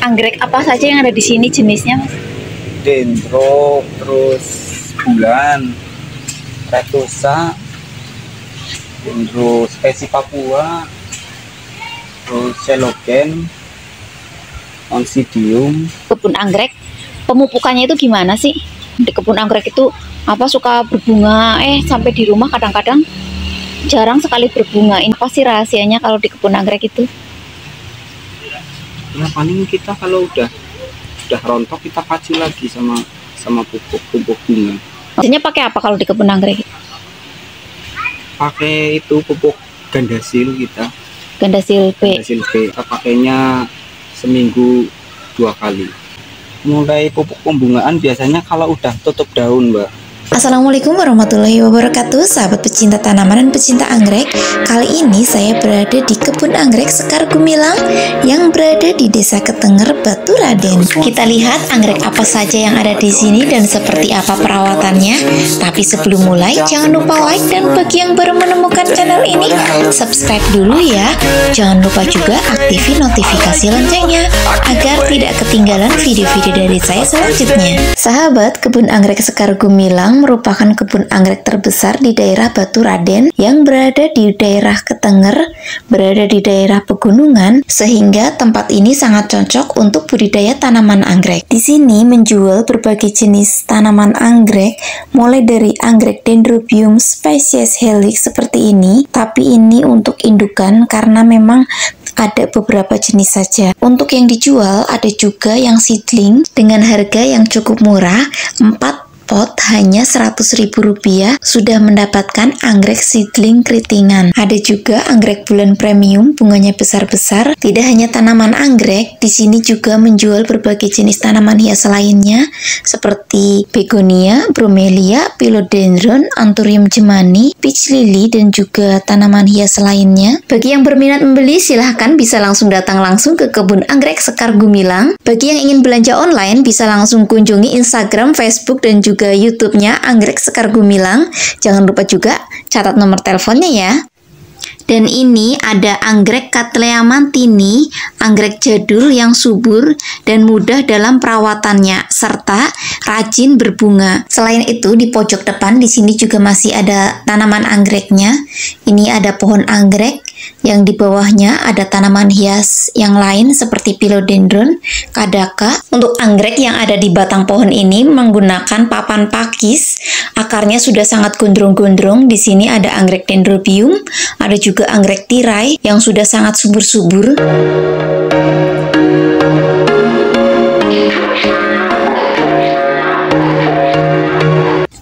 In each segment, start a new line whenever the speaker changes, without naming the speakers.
Anggrek apa saja yang ada di sini jenisnya, Mas?
Dendro, terus bulan, retusa, terus spesi Papua, terus celogen, oncidium.
Kebun anggrek, pemupukannya itu gimana sih? Di kebun anggrek itu apa suka berbunga, sampai di rumah kadang-kadang jarang sekali berbunga. Ini apa sih rahasianya kalau di kebun anggrek itu?
Ya paling kita kalau udah rontok kita pacu lagi sama pupuk bunga.
Maksudnya pakai apa kalau di kebun anggrek?
Pakai itu pupuk gandasil kita.
Gandasil B.
Gandasil B. Kita pakainya seminggu 2 kali. Mulai pupuk pembungaan biasanya kalau udah tutup daun, Mbak.
Assalamualaikum warahmatullahi wabarakatuh, sahabat pecinta tanaman dan pecinta anggrek. Kali ini saya berada di kebun anggrek Sekar Gumilang yang berada di Desa Ketenger, Baturaden. Kita lihat anggrek apa saja yang ada di sini dan seperti apa perawatannya. Tapi sebelum mulai, jangan lupa like, dan bagi yang baru menemukan channel ini, subscribe dulu ya. Jangan lupa juga aktifin notifikasi loncengnya agar tidak ketinggalan video-video dari saya selanjutnya. Sahabat, kebun anggrek Sekar Gumilang merupakan kebun anggrek terbesar di daerah Baturaden yang berada di daerah Ketenger, berada di daerah pegunungan, sehingga tempat ini sangat cocok untuk budidaya tanaman anggrek. Di sini menjual berbagai jenis tanaman anggrek, mulai dari anggrek Dendrobium spesies helix seperti ini, tapi ini untuk indukan karena memang ada beberapa jenis saja. Untuk yang dijual ada juga yang seedling dengan harga yang cukup murah, 4 pot hanya Rp100.000 sudah mendapatkan anggrek seedling keritingan. Ada juga anggrek bulan premium, bunganya besar-besar. Tidak hanya tanaman anggrek, di sini juga menjual berbagai jenis tanaman hias lainnya seperti begonia, bromelia, philodendron, anthurium jemani, peach lily, dan juga tanaman hias lainnya. Bagi yang berminat membeli, silahkan bisa langsung datang langsung ke kebun anggrek Sekar Gumilang. Bagi yang ingin belanja online, bisa langsung kunjungi Instagram, Facebook, dan juga YouTube-nya Anggrek Sekar Gumilang. Jangan lupa juga catat nomor teleponnya ya. Dan ini ada anggrek Cattleya mantini, anggrek jadul yang subur dan mudah dalam perawatannya serta rajin berbunga. Selain itu, di pojok depan di sini juga masih ada tanaman anggreknya. Ini ada pohon anggrek yang di bawahnya ada tanaman hias yang lain seperti philodendron, kadaka. Untuk anggrek yang ada di batang pohon ini menggunakan papan pakis. Akarnya sudah sangat gondrong-gondrong. Di sini ada anggrek dendrobium, ada juga anggrek tirai yang sudah sangat subur-subur.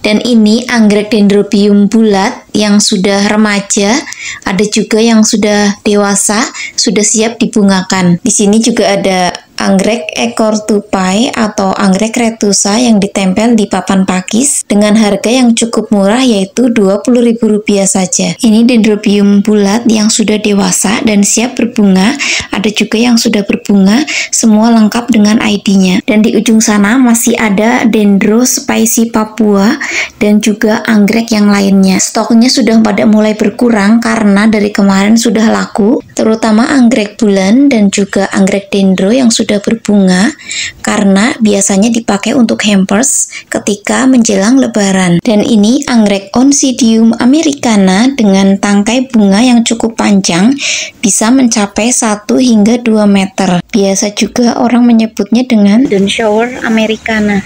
Dan ini anggrek dendrobium bulat yang sudah remaja, ada juga yang sudah dewasa, sudah siap dibungakan. Di sini juga ada anggrek ekor tupai atau anggrek retusa yang ditempel di papan pakis dengan harga yang cukup murah, yaitu Rp20.000 saja. Ini dendrobium bulat yang sudah dewasa dan siap berbunga, ada juga yang sudah berbunga, semua lengkap dengan ID-nya. Dan di ujung sana masih ada dendro specie Papua dan juga anggrek yang lainnya. Stoknya sudah pada mulai berkurang karena dari kemarin sudah laku, terutama anggrek bulan dan juga anggrek dendro yang sudah berbunga, karena biasanya dipakai untuk hampers ketika menjelang lebaran. Dan ini anggrek Oncidium americana dengan tangkai bunga yang cukup panjang, bisa mencapai 1 hingga 2 meter. Biasa juga orang menyebutnya dengan
Dawn shower americana.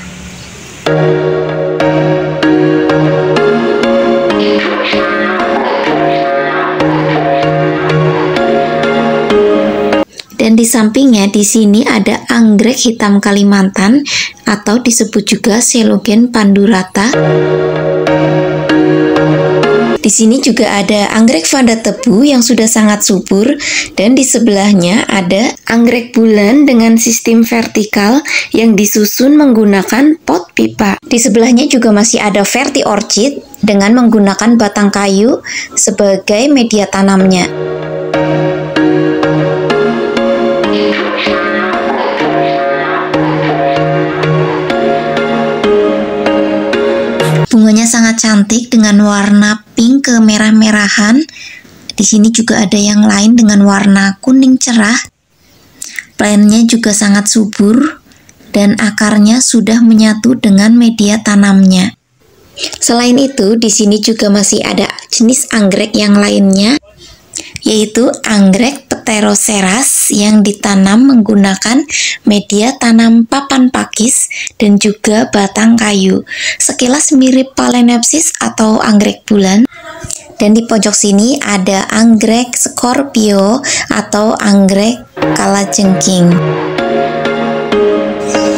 Dan di sampingnya di sini ada anggrek hitam Kalimantan atau disebut juga Celogen pandurata. Di sini juga ada anggrek vanda tebu yang sudah sangat subur, dan di sebelahnya ada anggrek bulan dengan sistem vertikal yang disusun menggunakan pot pipa. Di sebelahnya juga masih ada verti orchid dengan menggunakan batang kayu sebagai media tanamnya. Bunganya sangat cantik dengan warna pink kemerah-merahan. Di sini juga ada yang lain dengan warna kuning cerah. Plantnya juga sangat subur dan akarnya sudah menyatu dengan media tanamnya. Selain itu, di sini juga masih ada jenis anggrek yang lainnya, yaitu anggrek Pteroceras yang ditanam menggunakan media tanam papan pakis dan juga batang kayu. Sekilas mirip Phalaenopsis atau anggrek bulan. Dan di pojok sini ada anggrek Scorpio atau anggrek kalajengking.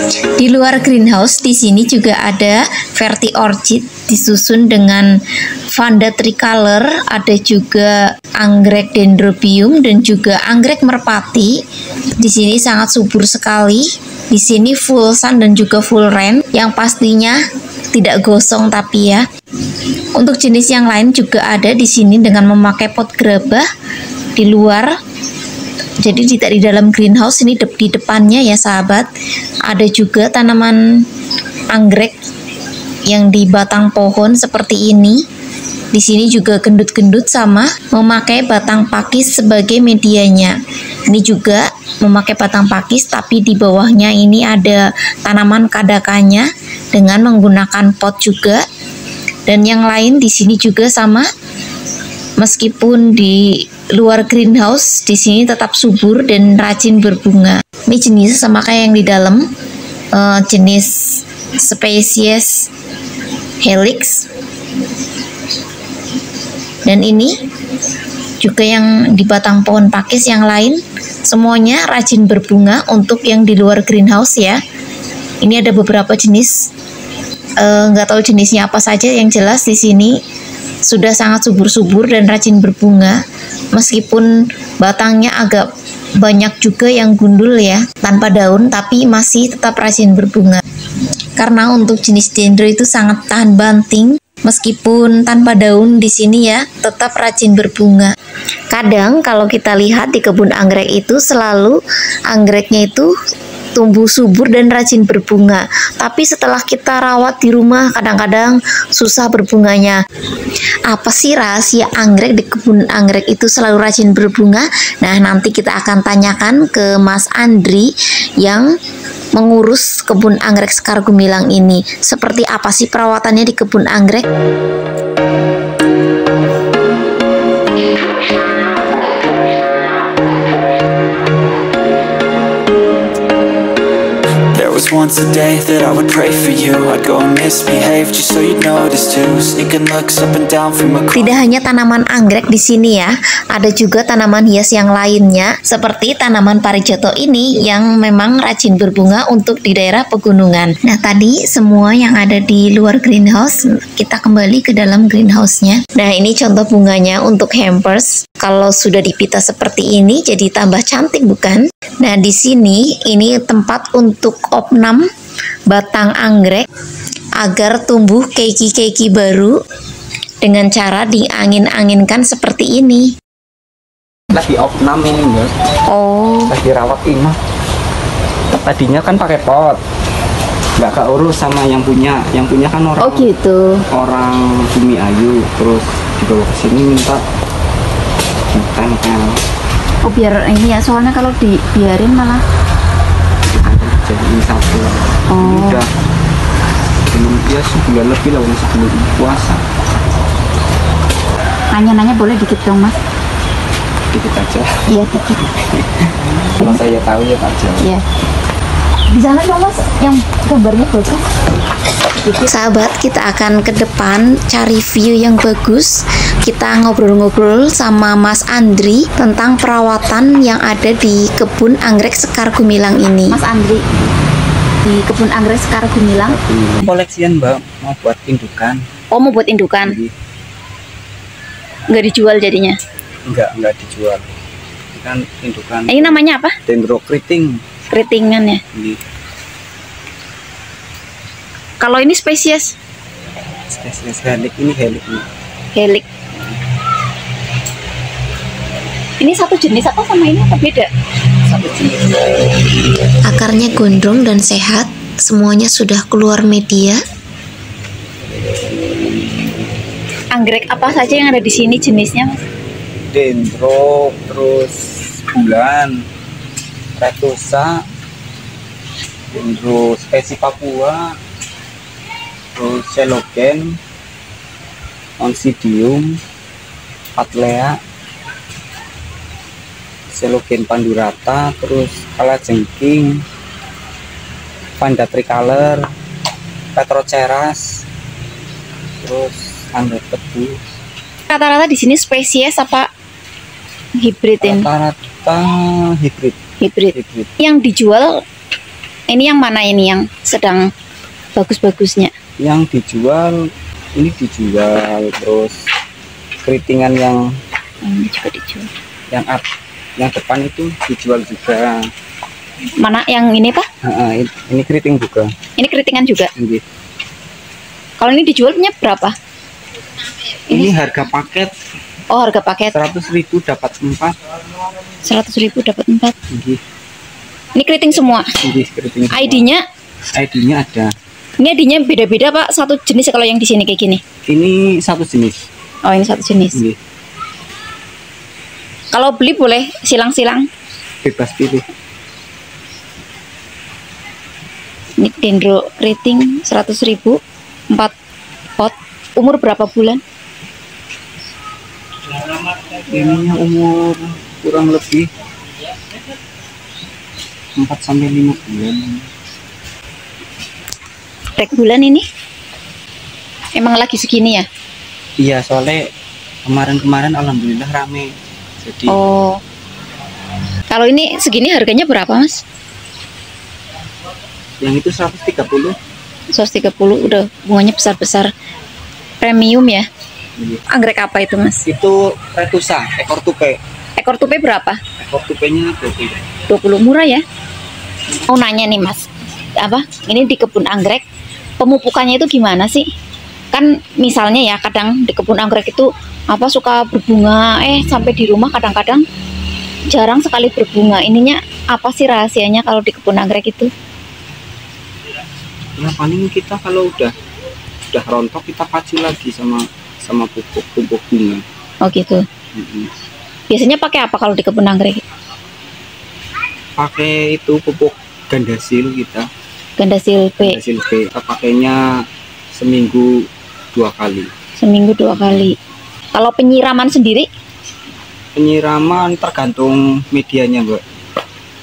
Di luar greenhouse di sini juga ada Verti Orchid disusun dengan Vanda tricolor, ada juga anggrek Dendrobium dan juga anggrek merpati. Di sini sangat subur sekali. Di sini full sun dan juga full rain, yang pastinya tidak gosong tapi ya. Untuk jenis yang lain juga ada di sini dengan memakai pot gerabah di luar. Jadi tidak di dalam greenhouse, ini di depannya ya sahabat. Ada juga tanaman anggrek yang di batang pohon seperti ini. Di sini juga gendut-gendut sama memakai batang pakis sebagai medianya. Ini juga memakai batang pakis tapi di bawahnya ini ada tanaman kadakanya dengan menggunakan pot juga. Dan yang lain di sini juga sama. Meskipun di luar greenhouse, di sini tetap subur dan rajin berbunga. Ini jenis sama kayak yang di dalam, jenis spesies Helix. Dan ini juga yang di batang pohon pakis yang lain, semuanya rajin berbunga untuk yang di luar greenhouse ya. Ini ada beberapa jenis, nggak tahu jenisnya apa saja, yang jelas di sini sudah sangat subur-subur dan rajin berbunga. Meskipun batangnya agak banyak juga yang gundul ya, tanpa daun, tapi masih tetap rajin berbunga. Karena untuk jenis dendro itu sangat tahan banting, meskipun tanpa daun di sini ya, tetap rajin berbunga. Kadang kalau kita lihat di kebun anggrek itu selalu anggreknya itu tumbuh subur dan rajin berbunga. Tapi setelah kita rawat di rumah kadang-kadang susah berbunganya. Apa sih rahasia anggrek di kebun anggrek itu selalu rajin berbunga? Nah, nanti kita akan tanyakan ke Mas Andri yang mengurus kebun anggrek Sekar Gumilang ini. Seperti apa sih perawatannya di kebun anggrek?
Once a day that I would pray for you. I'd go and misbehave just so you'd notice too. Sneaking looks up and down from a...
Tidak hanya tanaman anggrek di sini ya, ada juga tanaman hias yang lainnya seperti tanaman parijoto ini yang memang rajin berbunga untuk di daerah pegunungan. Nah, tadi semua yang ada di luar greenhouse, kita kembali ke dalam greenhouse-nya. Nah, ini contoh bunganya untuk hampers. Kalau sudah dipita seperti ini jadi tambah cantik bukan? Nah, di sini ini tempat untuk opnam batang anggrek agar tumbuh keiki-keiki baru dengan cara diangin-anginkan seperti ini.
Lagi opnam ini enggak?
Oh,
Lagi rawat ini. Tadinya kan pakai pot, nggak keurus sama yang punya kan orang.
Oh gitu.
Orang Bumi Ayu, terus dibawa ke sini minta ditempel.
Oh biar ini ya, soalnya kalau dibiarin malah
Jadi ini satu. Ini
Oh.
udah belum ya sebulan lebih lah sebelum puasa.
nanya-nanya boleh dikit dong mas?
Dikit aja.
Iya dikit.
Kalau saya tahu ya Pak Jal.
Iya. Di sana dong mas, yang gambarnya bagus.
sahabat, kita akan ke depan cari view yang bagus. Kita ngobrol-ngobrol sama Mas Andri tentang perawatan yang ada di kebun anggrek Sekar Gumilang ini.
Mas Andri di kebun anggrek Sekar Gumilang.
Koleksian Mbak, mau buat indukan.
Oh mau buat indukan?
Jadi,
Nggak dijual jadinya?
enggak dijual. Ini kan indukan
Ini namanya apa?
dendrokriting.
Keritingan ya.
Ini
Kalau ini spesies
spesies helik, ini helik nih.
helik. Ini satu jenis apa sama ini apa beda?
Satu jenis.
Akarnya gondrong dan sehat, semuanya sudah keluar media.
Anggrek apa saja yang ada di sini jenisnya? Mas?
Dendro, terus bulan, Retusa, terus spesi Papua, terus Celogen, Oncidium, Patlea, Celogen pandurata, terus kalajengking, Vanda tricolor, Petroceras, terus anggrek tebu.
Rata-rata di sini spesies apa hibridin?
Rata-rata hibrid.
Hibrid. Yang dijual ini yang mana, ini yang sedang bagus-bagusnya?
Yang dijual ini dijual, terus keritingan yang
Ini juga dijual.
yang depan itu dijual juga.
Mana yang ini Pak?
Ini keriting juga.
Ini keritingan juga.
Ini,
Kalau ini dijualnya berapa?
ini harga paket
Oh, harga paket
100.000 dapat 4.
100.000 dapat 4.
Ini,
Ini keriting semua.
keriting.
ID-nya
ada.
ini ID-nya beda-beda Pak. Satu jenis kalau yang di sini kayak gini.
Ini satu jenis.
Oh, ini satu jenis.
Ini
Kalau beli boleh silang-silang.
bebas pilih.
Ini dendro keriting 100.000, 4 pot. Umur berapa bulan?
Ininya umur kurang lebih 4-5 bulan.
Rek bulan ini? Emang lagi segini ya?
Iya, soalnya kemarin alhamdulillah rame. Jadi
Oh. Kalau ini segini harganya berapa, Mas?
yang itu 130.
130 udah bunganya besar-besar. Premium ya. Anggrek apa itu, Mas?
Itu retusa, ekor tupe.
Ekor tupe berapa?
Ekor tupenya 20.
20, murah ya. Mau nanya nih Mas, apa ini di kebun anggrek pemupukannya itu gimana sih? Kan misalnya ya kadang di kebun anggrek itu apa suka berbunga, sampai di rumah kadang-kadang jarang sekali berbunga. Ininya apa sih rahasianya kalau di kebun anggrek itu?
Ya paling kita kalau udah rontok kita pacu lagi sama pupuk bunga.
Oh gitu. Biasanya pakai apa kalau di kebun anggrek?
Pakai itu pupuk gandasil kita.
Gandasil B.
Gandasil B. Kita pakainya seminggu 2 kali.
Seminggu 2 kali. Kalau penyiraman sendiri?
Penyiraman tergantung medianya, Mbak.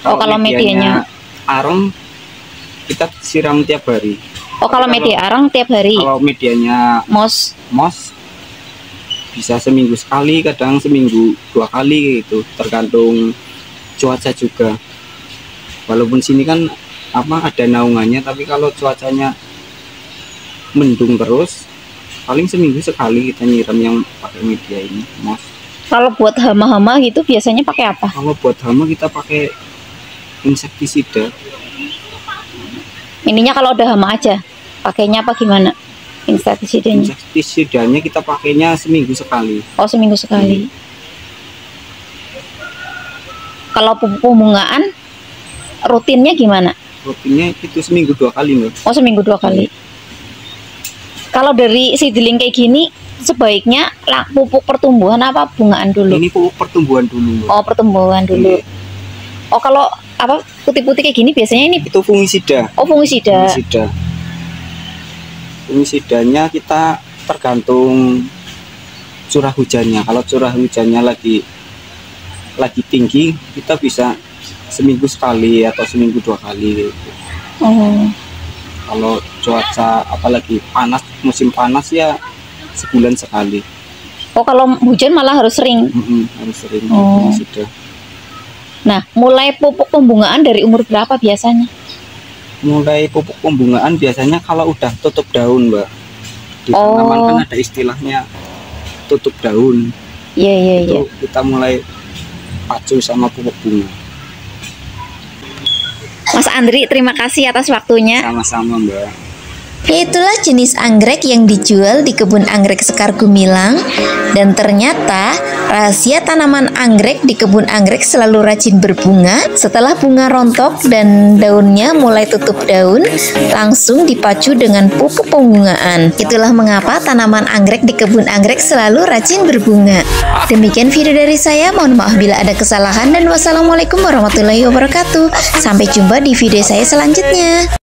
Kalau medianya
arang kita siram tiap hari.
Oh, kalau media arang tiap hari.
Kalau medianya
Mos
bisa seminggu sekali, kadang seminggu 2 kali gitu, tergantung cuaca juga. Walaupun sini kan ada naungannya, tapi kalau cuacanya mendung terus, paling seminggu sekali kita nyiram yang pakai media ini, Mos.
Kalau buat hama-hama gitu biasanya pakai apa?
Kalau buat hama kita pakai insektisida.
Ininya kalau udah hama aja, pakainya apa gimana? Insektisidanya?
Insektisidanya kita pakainya seminggu sekali.
Oh, seminggu sekali. Kalau pupuk pembungaan, rutinnya gimana?
Rutinnya itu seminggu 2 kali, Mbak.
Oh, seminggu 2 kali. Kalau dari seedling kayak gini, sebaiknya pupuk pertumbuhan apa bungaan dulu?
Ini pupuk pertumbuhan dulu, Mbak.
Oh, pertumbuhan dulu.
Iya.
Oh, kalau apa putih-putih kayak gini biasanya ini
Itu fungisida.
Oh, fungisida.
Fungisidanya kita tergantung curah hujannya. Kalau curah hujannya lagi tinggi, kita bisa seminggu sekali atau seminggu 2 kali gitu.
Oh.
Kalau cuaca apalagi panas, musim panas ya sebulan sekali.
Oh, kalau hujan malah harus sering.
Harus sering.
Oh.
Sudah.
Nah, mulai pupuk pembungaan dari umur berapa biasanya?
Mulai pupuk pembungaan biasanya kalau udah tutup daun, Mbak. Di tanaman kan ada istilahnya tutup daun.
Iya.
Itu kita mulai pacu sama pupuk bunga.
Mas Andri, terima kasih atas waktunya.
Sama-sama, Mbak.
Itulah jenis anggrek yang dijual di kebun anggrek Sekar Gumilang. Dan ternyata rahasia tanaman anggrek di kebun anggrek selalu rajin berbunga. Setelah bunga rontok dan daunnya mulai tutup daun, langsung dipacu dengan pupuk pembungaan. Itulah mengapa tanaman anggrek di kebun anggrek selalu rajin berbunga. Demikian video dari saya, mohon maaf bila ada kesalahan dan wassalamualaikum warahmatullahi wabarakatuh. Sampai jumpa di video saya selanjutnya.